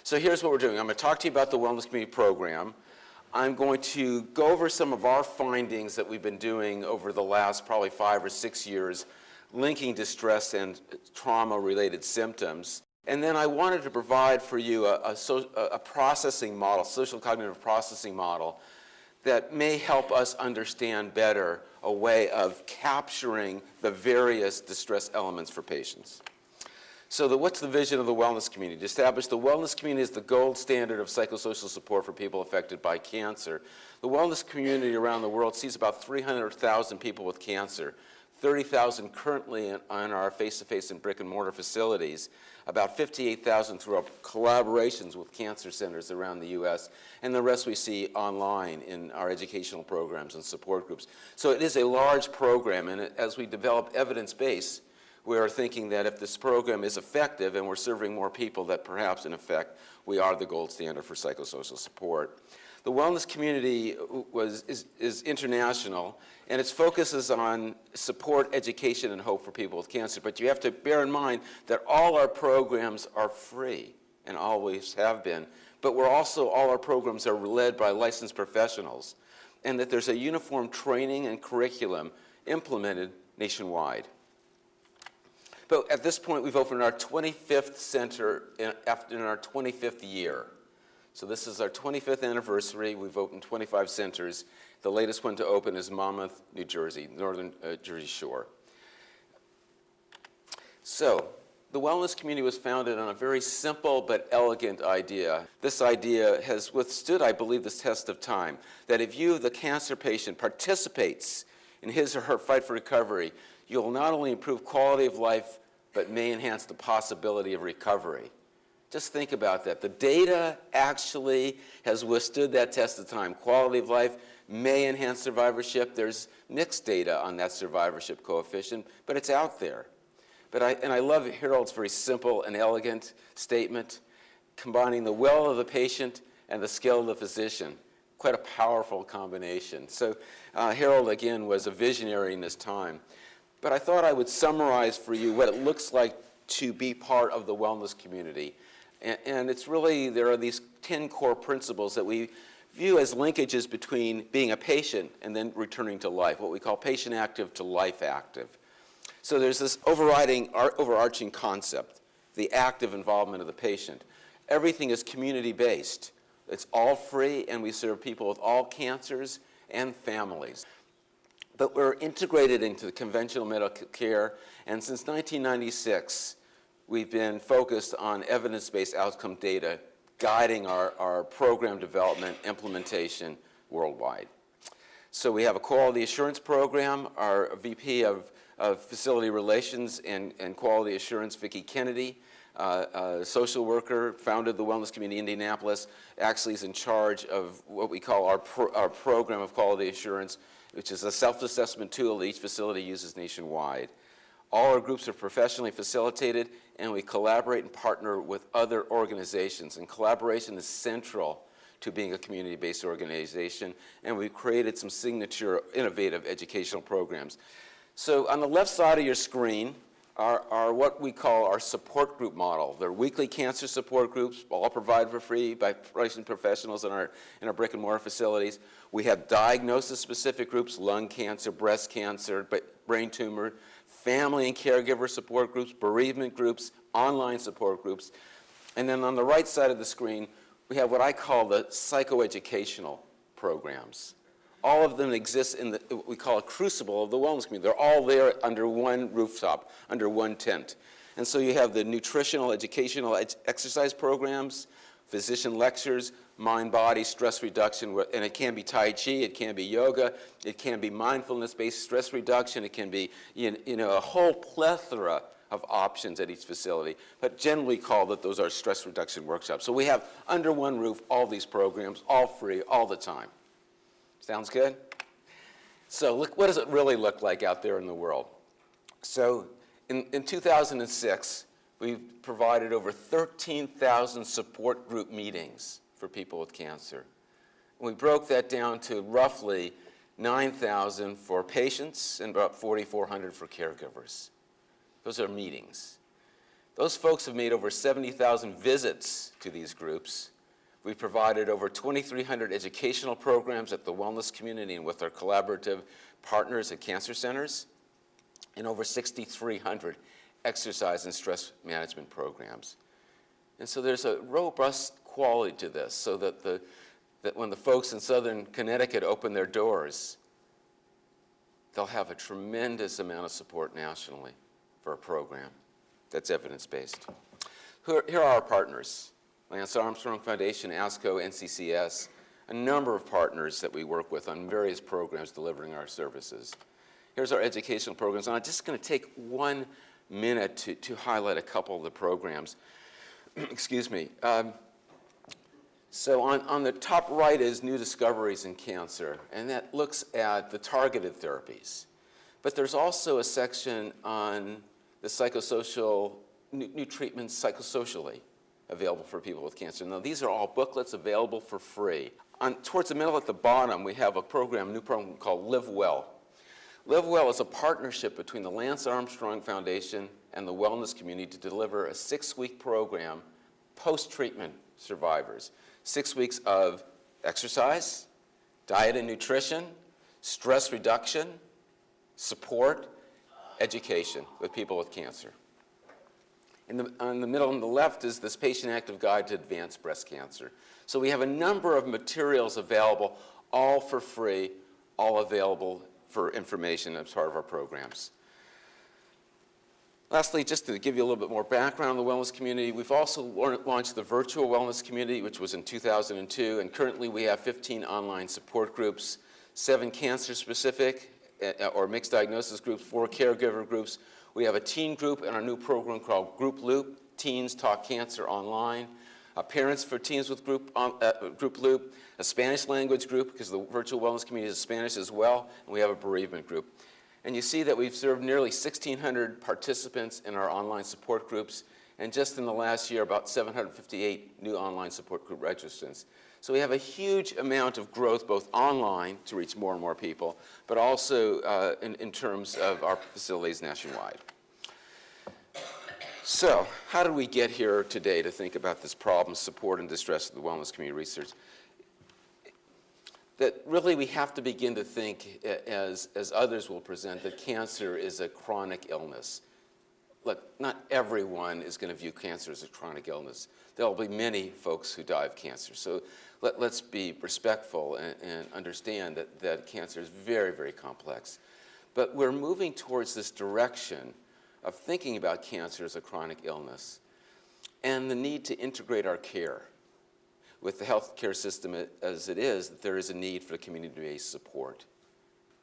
So here's what we're doing. I'm going to talk to you about the Wellness Community Program. I'm going to go over some of our findings that we've been doing over the last probably 5 or 6 years, linking to stress and trauma-related symptoms. And then I wanted to provide for you a processing model, social cognitive processing model, that may help us understand better a way of capturing the various distress elements for patients. So what's the vision of the wellness community? To establish the wellness community as the gold standard of psychosocial support for people affected by cancer. The wellness community around the world sees about 300,000 people with cancer, 30,000 currently in our face-to-face and brick-and-mortar facilities, about 58,000 through our collaborations with cancer centers around the U.S., and the rest we see online in our educational programs and support groups. So it is a large program, and as we develop evidence base, we are thinking that if this program is effective and we're serving more people, that perhaps, in effect, we are the gold standard for psychosocial support. The wellness community is international, and its focus is on support, education, and hope for people with cancer. But you have to bear in mind that all our programs are free and always have been. But all our programs are led by licensed professionals, and that there's a uniform training and curriculum implemented nationwide. But at this point, we've opened our 25th center in our 25th year. So this is our 25th anniversary. We've opened 25 centers. The latest one to open is Monmouth, New Jersey, northern Jersey Shore. So the wellness community was founded on a very simple but elegant idea. This idea has withstood, I believe, this test of time, that if you, the cancer patient, participates in his or her fight for recovery, you'll not only improve quality of life, but may enhance the possibility of recovery. Just think about that. The data actually has withstood that test of time. Quality of life may enhance survivorship. There's mixed data on that survivorship coefficient, but it's out there. I love Harold's very simple and elegant statement, combining the will of the patient and the skill of the physician. Quite a powerful combination. So Harold, again, was a visionary in his time. But I thought I would summarize for you what it looks like to be part of the wellness community. And it's really, there are these 10 core principles that we view as linkages between being a patient and then returning to life, what we call patient active to life active. So there's this overarching concept, the active involvement of the patient. Everything is community-based. It's all free, and we serve people with all cancers and families. But we're integrated into the conventional medical care, and since 1996, we've been focused on evidence-based outcome data guiding our program development implementation worldwide. So we have a quality assurance program. Our VP of Facility Relations and Quality Assurance, Vicki Kennedy, a social worker, founded the Wellness Community in Indianapolis, actually is in charge of what we call our program of quality assurance, which is a self-assessment tool that each facility uses nationwide. All our groups are professionally facilitated, and we collaborate and partner with other organizations. And collaboration is central to being a community-based organization, and we've created some signature innovative educational programs. So on the left side of your screen are what we call our support group model. They're weekly cancer support groups, all provided for free by licensed professionals in our brick and mortar facilities. We have diagnosis-specific groups, lung cancer, breast cancer, brain tumor, family and caregiver support groups, bereavement groups, online support groups. And then on the right side of the screen, we have what I call the psychoeducational programs. All of them exist in what we call a crucible of the wellness community. They're all there under one rooftop, under one tent. And so you have the nutritional, educational exercise programs, physician lectures, mind-body stress reduction, and it can be Tai Chi, it can be yoga, it can be mindfulness-based stress reduction, it can be a whole plethora of options at each facility, but generally call that those are stress reduction workshops. So we have under one roof all these programs, all free, all the time. Sounds good? So look, what does it really look like out there in the world? So in 2006, we've provided over 13,000 support group meetings for people with cancer. We broke that down to roughly 9,000 for patients and about 4,400 for caregivers. Those are meetings. Those folks have made over 70,000 visits to these groups. We've provided over 2,300 educational programs at the wellness community and with our collaborative partners at cancer centers, and over 6,300 exercise and stress management programs. And so there's a robust quality to this, so that when the folks in Southern Connecticut open their doors, they'll have a tremendous amount of support nationally for a program that's evidence-based. Here are our partners: Lance Armstrong Foundation, ASCO, NCCS, a number of partners that we work with on various programs delivering our services. Here's our educational programs, and I'm just going to take 1 minute to highlight a couple of the programs. Excuse me. So on the top right is New Discoveries in Cancer, and that looks at the targeted therapies. But there's also a section on the psychosocial, new treatments psychosocially available for people with cancer. Now, these are all booklets available for free. Towards the middle at the bottom, we have a new program called Live Well. Live Well is a partnership between the Lance Armstrong Foundation and the wellness community to deliver a 6-week program post-treatment survivors. 6 weeks of exercise, diet and nutrition, stress reduction, support, education with people with cancer. On the middle and the left is this Patient Active Guide to Advanced Breast Cancer. So we have a number of materials available, all for free, all available for information as part of our programs. Lastly, just to give you a little bit more background on the wellness community, we've also launched the virtual wellness community, which was in 2002, and currently we have 15 online support groups, 7 cancer-specific or mixed diagnosis groups, 4 caregiver groups. We have a teen group in our new program called Group Loop, Teens Talk Cancer Online, parents for teens with Group Loop, a Spanish language group, because the virtual wellness community is Spanish as well, and we have a bereavement group. And you see that we've served nearly 1,600 participants in our online support groups, and just in the last year, about 758 new online support group registrants. So we have a huge amount of growth, both online to reach more and more people, but also in terms of our facilities nationwide. So how did we get here today to think about this problem, support, and distress of the wellness community research? That really we have to begin to think, as others will present, that cancer is a chronic illness. Look, not everyone is going to view cancer as a chronic illness. There will be many folks who die of cancer. So let's be respectful and understand that cancer is very, very complex. But we're moving towards this direction of thinking about cancer as a chronic illness and the need to integrate our care. With the healthcare system as it is, there is a need for community-based support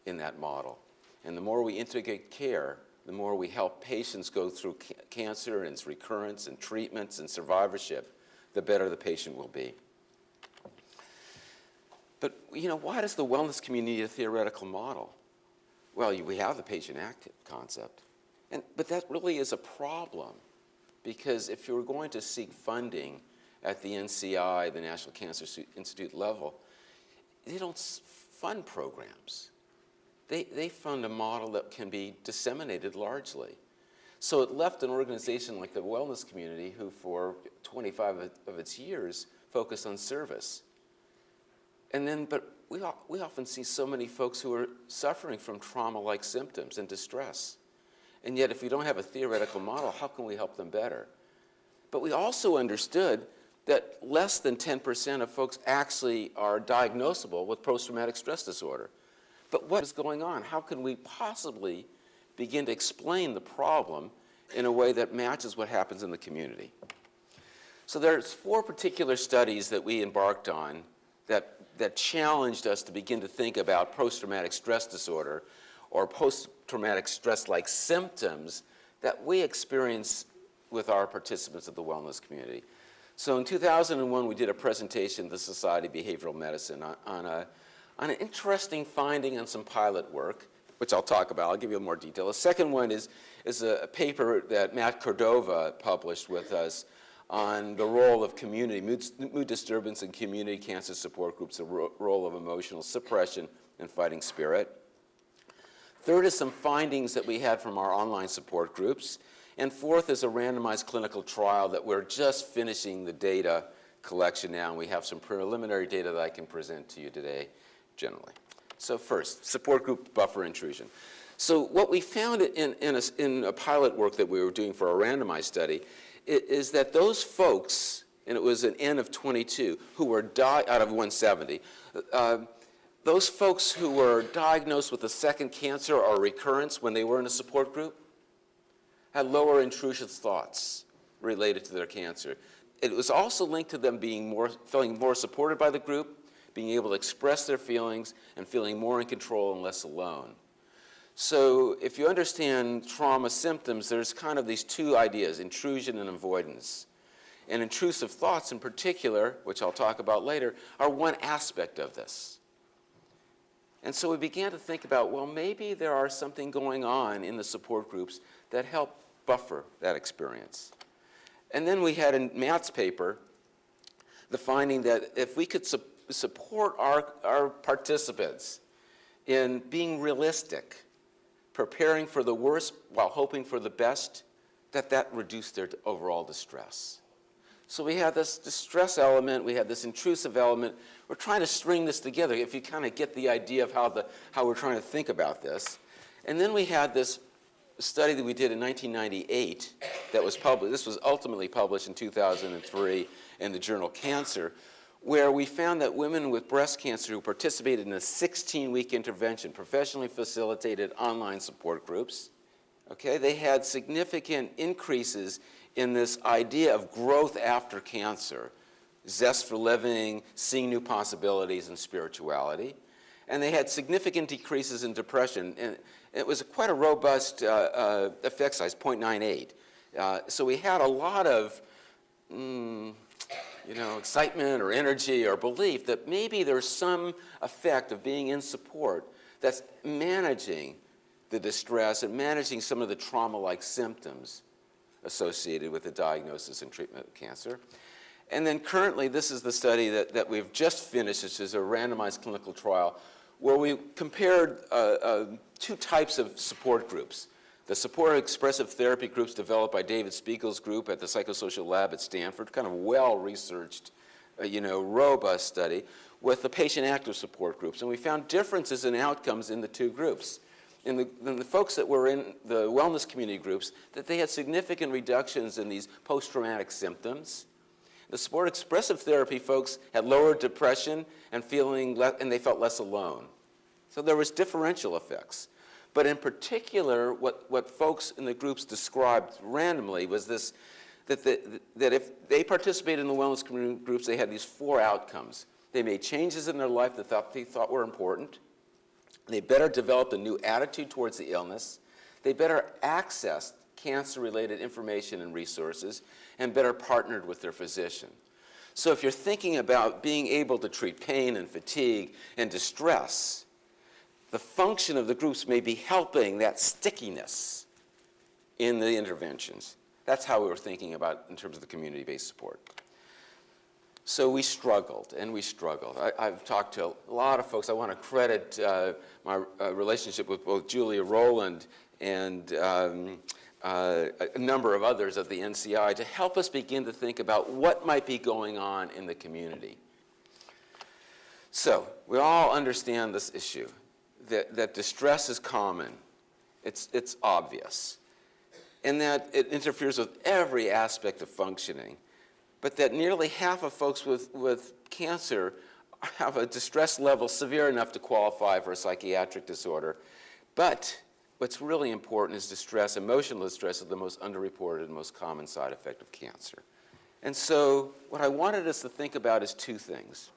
in that model. And the more we integrate care, the more we help patients go through cancer and its recurrence and treatments and survivorship, the better the patient will be. But, why does the wellness community need a theoretical model? Well, we have the patient active concept. But that really is a problem, because if you're going to seek funding at the NCI, the National Cancer Institute level, they don't fund programs. They fund a model that can be disseminated largely. So it left an organization like the wellness community, who for 25 of its years focused on service. But we often see so many folks who are suffering from trauma-like symptoms and distress. And yet, if we don't have a theoretical model, how can we help them better? But we also understood that less than 10% of folks actually are diagnosable with post-traumatic stress disorder. But what is going on? How can we possibly begin to explain the problem in a way that matches what happens in the community? So there's 4 particular studies that we embarked on that challenged us to begin to think about post-traumatic stress disorder or post-traumatic stress-like symptoms that we experience with our participants of the wellness community. So in 2001, we did a presentation to the Society of Behavioral Medicine on an interesting finding and some pilot work, which I'll talk about. I'll give you more detail. The second one is a paper that Matt Cordova published with us on the role of community, mood disturbance in community cancer support groups, the role of emotional suppression and fighting spirit. Third is some findings that we had from our online support groups. And fourth is a randomized clinical trial that we're just finishing the data collection now, and we have some preliminary data that I can present to you today generally. So first, support group buffer intrusion. So what we found in a pilot work that we were doing for a randomized study is that those folks, and it was an N of 22, who were out of 170, those folks who were diagnosed with a second cancer or recurrence when they were in a support group had lower intrusive thoughts related to their cancer. It was also linked to them feeling more supported by the group, being able to express their feelings, and feeling more in control and less alone. So if you understand trauma symptoms, there's kind of these two ideas, intrusion and avoidance. And intrusive thoughts in particular, which I'll talk about later, are one aspect of this. And so we began to think about, well, maybe there are something going on in the support groups that help buffer that experience. And then we had in Matt's paper the finding that if we could support our participants in being realistic, preparing for the worst while hoping for the best, that reduced their overall distress. So we had this distress element, we had this intrusive element. We're trying to string this together, if you kind of get the idea of how we're trying to think about this. And then we had this study that we did in 1998 that was published. This was ultimately published in 2003 in the journal Cancer, where we found that women with breast cancer who participated in a 16-week intervention, professionally facilitated online support groups, they had significant increases in this idea of growth after cancer, zest for living, seeing new possibilities, and spirituality. And they had significant decreases in depression. And it was quite a robust effect size, 0.98. So we had a lot of excitement or energy or belief that maybe there's some effect of being in support that's managing the distress and managing some of the trauma-like symptoms associated with the diagnosis and treatment of cancer. And then currently, this is the study that we've just finished, which is a randomized clinical trial, where we compared two types of support groups. The support expressive therapy groups developed by David Spiegel's group at the psychosocial lab at Stanford, kind of well-researched, robust study, with the patient active support groups. And we found differences in outcomes in the two groups. In the folks that were in the wellness community groups, that they had significant reductions in these post-traumatic symptoms. The support expressive therapy folks had lower depression and they felt less alone. So there was differential effects. But in particular, what folks in the groups described randomly was this, that if they participated in the wellness community groups, they had these four outcomes. They made changes in their life that they thought were important. They better developed a new attitude towards the illness. They better accessed cancer-related information and resources, and better partnered with their physician. So if you're thinking about being able to treat pain and fatigue and distress, the function of the groups may be helping that stickiness in the interventions. That's how we were thinking about in terms of the community-based support. So we struggled, and we struggled. I've talked to a lot of folks. I want to credit my relationship with both Julia Rowland and a number of others at the NCI to help us begin to think about what might be going on in the community. So we all understand this issue, that distress is common. It's obvious, and that it interferes with every aspect of functioning. But that nearly half of folks with cancer have a distress level severe enough to qualify for a psychiatric disorder. But what's really important is distress. Emotional distress is the most underreported and most common side effect of cancer. And so what I wanted us to think about is two things.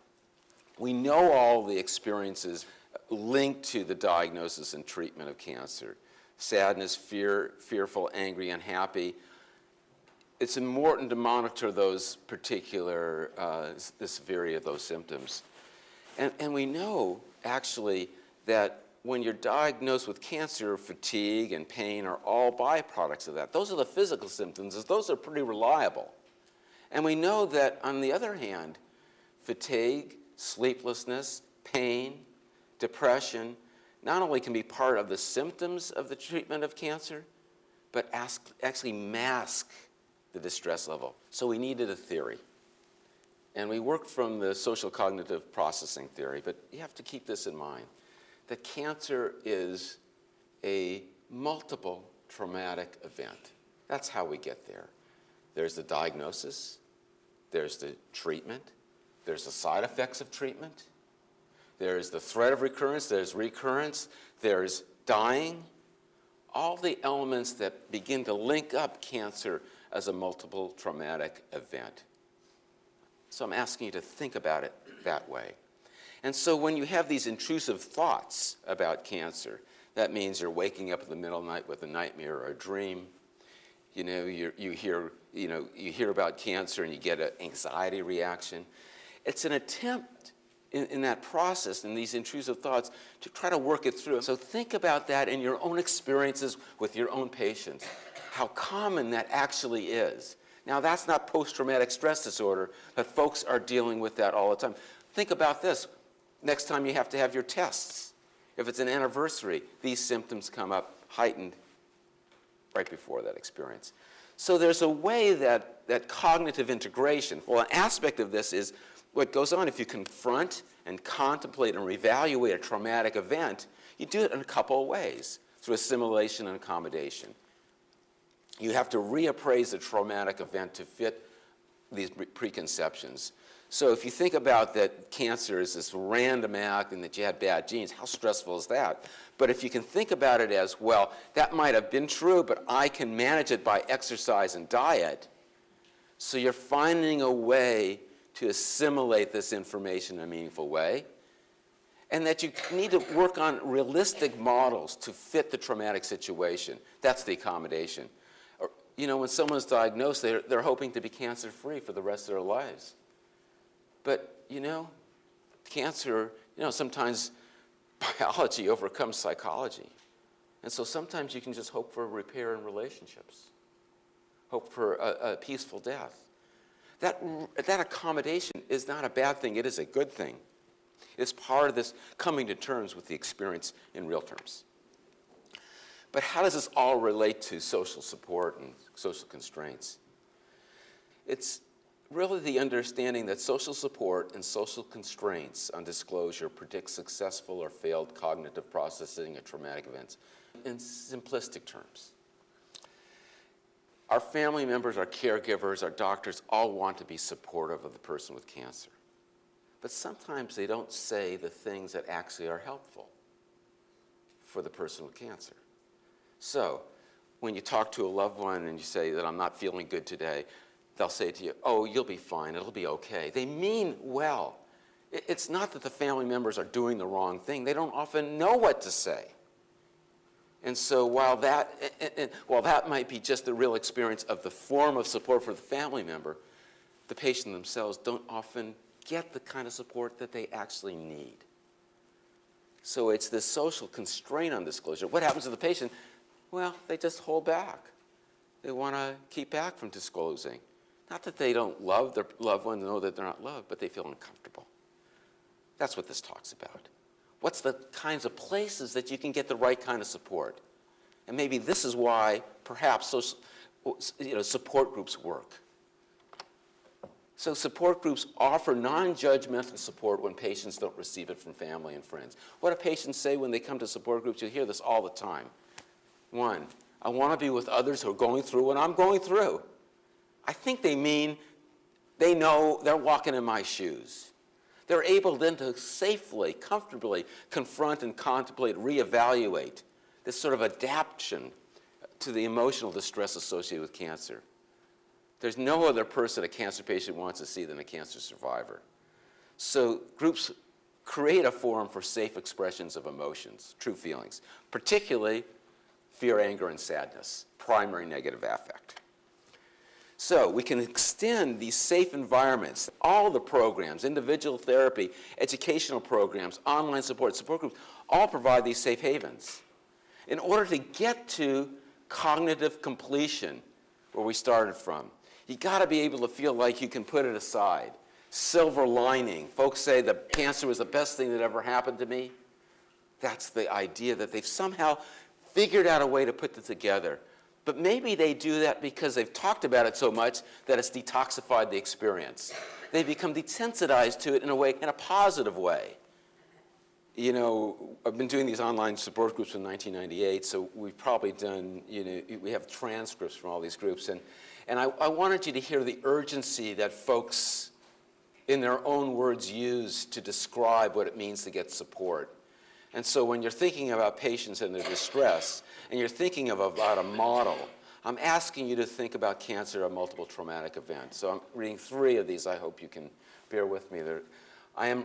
We know all the experiences linked to the diagnosis and treatment of cancer. Sadness, fear, fearful, angry, unhappy. It's important to monitor those particular, the severity of those symptoms. And we know, actually, that when you're diagnosed with cancer, fatigue and pain are all byproducts of that. Those are the physical symptoms. Those are pretty reliable. And we know that, on the other hand, fatigue, sleeplessness, pain, depression, not only can be part of the symptoms of the treatment of cancer, but actually mask the distress level. So we needed a theory. And we worked from the social cognitive processing theory, but you have to keep this in mind, that cancer is a multiple traumatic event. That's how we get there. There's the diagnosis, there's the treatment, there's the side effects of treatment, there's the threat of recurrence, there's dying, all the elements that begin to link up cancer as a multiple traumatic event. So I'm asking you to think about it that way. And so when you have these intrusive thoughts about cancer, that means you're waking up in the middle of the night with a nightmare or a dream. You know, you hear about cancer and you get an anxiety reaction. It's an attempt in that process, in these intrusive thoughts, to try to work it through. So think about that in your own experiences with your own patients, how common that actually is. Now, that's not post-traumatic stress disorder, but folks are dealing with that all the time. Think about this. Next time you have to have your tests. If it's an anniversary, these symptoms come up heightened right before that experience. So there's a way that cognitive integration, well, an aspect of this is what goes on if you confront and contemplate and reevaluate a traumatic event. You do it in a couple of ways, through assimilation and accommodation. You have to reappraise the traumatic event to fit these preconceptions. So if you think about that cancer is this random act and that you had bad genes, how stressful is that? But if you can think about it as, well, that might have been true, but I can manage it by exercise and diet. So you're finding a way to assimilate this information in a meaningful way. And that you need to work on realistic models to fit the traumatic situation. That's the accommodation. You know, when someone's diagnosed, they're hoping to be cancer-free for the rest of their lives. But, you know, cancer, you know, sometimes biology overcomes psychology. And so sometimes you can just hope for a repair in relationships, hope for a peaceful death. That accommodation is not a bad thing. It is a good thing. It's part of this coming to terms with the experience in real terms. But how does this all relate to social support and social constraints? It's really the understanding that social support and social constraints on disclosure predict successful or failed cognitive processing of traumatic events in simplistic terms. Our family members, our caregivers, our doctors all want to be supportive of the person with cancer. But sometimes they don't say the things that actually are helpful for the person with cancer. So when you talk to a loved one and you say that I'm not feeling good today, they'll say to you, oh, you'll be fine, it'll be okay. They mean well. It's not that the family members are doing the wrong thing. They don't often know what to say. And so while that might be just the real experience of the form of support for the family member, the patient themselves don't often get the kind of support that they actually need. So it's this social constraint on disclosure. What happens to the patient? Well, they just hold back. They want to keep back from disclosing. Not that they don't love their loved one, know that they're not loved, but they feel uncomfortable. That's what this talks about. What's the kinds of places that you can get the right kind of support? And maybe this is why perhaps support groups work. So support groups offer non-judgmental support when patients don't receive it from family and friends. What do patients say when they come to support groups? You hear this all the time. One, I want to be with others who are going through what I'm going through. I think they mean they know they're walking in my shoes. They're able then to safely, comfortably confront and contemplate, reevaluate this sort of adaptation to the emotional distress associated with cancer. There's no other person a cancer patient wants to see than a cancer survivor. So groups create a forum for safe expressions of emotions, true feelings, particularly fear, anger, and sadness, primary negative affect. So we can extend these safe environments, all the programs, individual therapy, educational programs, online support groups, all provide these safe havens. In order to get to cognitive completion, where we started from, you got to be able to feel like you can put it aside. Silver lining. Folks say the cancer was the best thing that ever happened to me. That's the idea that they've somehow figured out a way to put it together. But maybe they do that because they've talked about it so much that it's detoxified the experience. They become desensitized to it in a positive way. You know, I've been doing these online support groups in 1998, so we've probably done, we have transcripts from all these groups. And I wanted you to hear the urgency that folks, in their own words, use to describe what it means to get support. And so when you're thinking about patients and their distress, and you're thinking about a model, I'm asking you to think about cancer, a multiple traumatic event. So I'm reading 3 of these. I hope you can bear with me.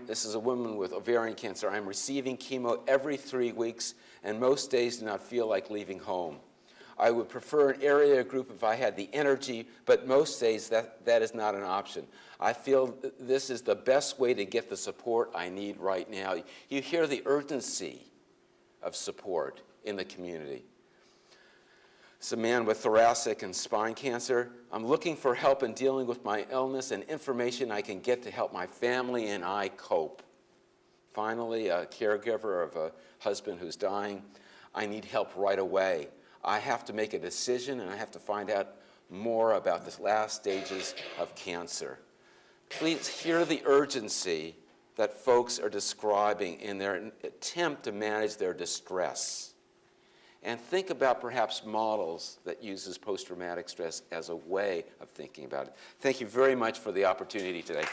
This is a woman with ovarian cancer. I'm receiving chemo every 3 weeks, and most days do not feel like leaving home. I would prefer an area group if I had the energy, but most days that is not an option. I feel this is the best way to get the support I need right now. You hear the urgency of support in the community. It's a man with thoracic and spine cancer. I'm looking for help in dealing with my illness and information I can get to help my family and I cope. Finally, a caregiver of a husband who's dying. I need help right away. I have to make a decision, and I have to find out more about the last stages of cancer. Please hear the urgency that folks are describing in their attempt to manage their distress. And think about perhaps models that uses post-traumatic stress as a way of thinking about it. Thank you very much for the opportunity today.